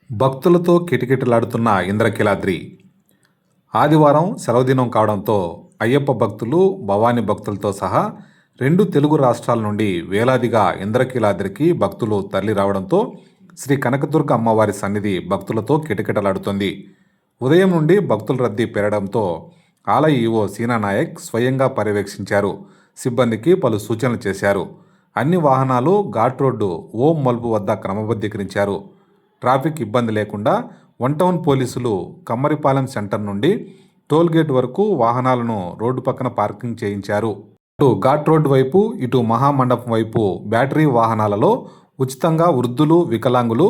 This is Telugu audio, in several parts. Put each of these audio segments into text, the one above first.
భక్తులతో కిటకిటలాడుతున్న ఇంద్రకీలాద్రి. ఆదివారం సెలవుదినం కావడంతో అయ్యప్ప భక్తులు, భవానీ భక్తులతో సహా 2 తెలుగు రాష్ట్రాల నుండి వేలాదిగా ఇంద్రకీలాద్రికి భక్తులు తరలి రావడంతో శ్రీ కనకదుర్గ అమ్మవారి సన్నిధి భక్తులతో కిటకిటలాడుతోంది. ఉదయం నుండి భక్తుల రద్దీ పెరగడంతో ఆలయ ఈవో సీనా నాయక్ స్వయంగా పర్యవేక్షించారు. సిబ్బందికి పలు సూచనలు చేశారు. అన్ని వాహనాలు ఘాట్ రోడ్డు ఓం మలుపు వద్ద క్రమబద్ధీకరించారు. ట్రాఫిక్ ఇబ్బంది లేకుండా 1 టౌన్ పోలీసులు కమ్మరిపాలెం సెంటర్ నుండి టోల్గేట్ వరకు వాహనాలను రోడ్డు పక్కన పార్కింగ్ చేయించారు. అటు ఘాట్ రోడ్డు వైపు, ఇటు మహామండపం వైపు బ్యాటరీ వాహనాలలో ఉచితంగా వృద్ధులు, వికలాంగులు,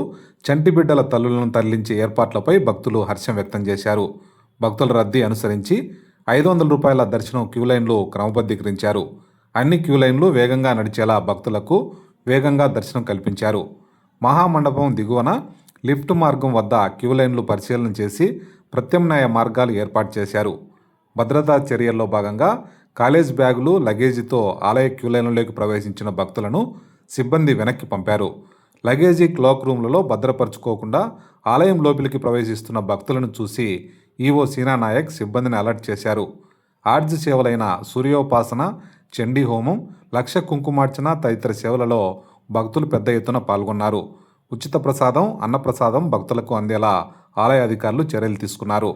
చంటిబిడ్డల తల్లులను తరలించే ఏర్పాట్లపై భక్తులు హర్షం వ్యక్తం చేశారు. భక్తుల రద్దీ అనుసరించి 500 రూపాయల దర్శనం క్యూలైన్లు క్రమబద్ధీకరించారు. అన్ని క్యూలైన్లు వేగంగా నడిచేలా భక్తులకు వేగంగా దర్శనం కల్పించారు. మహామండపం దిగువన లిఫ్ట్ మార్గం వద్ద క్యూలైన్లు పరిశీలన చేసి ప్రత్యామ్నాయ మార్గాలు ఏర్పాటు చేశారు. భద్రతా చర్యల్లో భాగంగా కాలేజ్ బ్యాగులు, లగేజీతో ఆలయ క్యూలైన్లలోకి ప్రవేశించిన భక్తులను సిబ్బంది వెనక్కి పంపారు. లగేజీ క్లాక్ రూమ్లలో భద్రపరుచుకోకుండా ఆలయం లోపలికి ప్రవేశిస్తున్న భక్తులను చూసి ఈవో సీనా నాయక్ సిబ్బందిని అలర్ట్ చేశారు. ఆర్జ్ సేవలైన సూర్యోపాసన, చండీ హోమం, లక్ష కుంకుమార్చన తదితర సేవలలో భక్తులు పెద్ద ఎత్తున పాల్గొన్నారు. ఉచిత ప్రసాదం, అన్నప్రసాదం భక్తులకు అందేలా ఆలయ అధికారులు చర్యలు తీసుకున్నారు.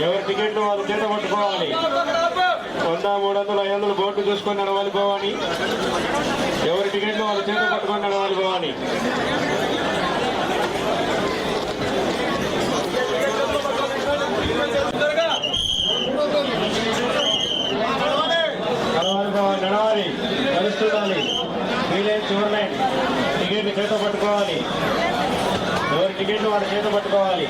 ఎవరి టికెట్లు వాళ్ళు చేత పట్టుకోవాలి. 100, 300, 500 బోర్డు చూసుకొని నడవాలి పోవాలి. ఎవరి టికెట్లు వాళ్ళు చేత పట్టుకొని నడవాలి పోవాలి. నడవాలి, కలుస్తుండాలి. వీలైన చివరి టికెట్లు చేత పట్టుకోవాలి. ఎవరి టికెట్లు వాళ్ళ చేత పట్టుకోవాలి.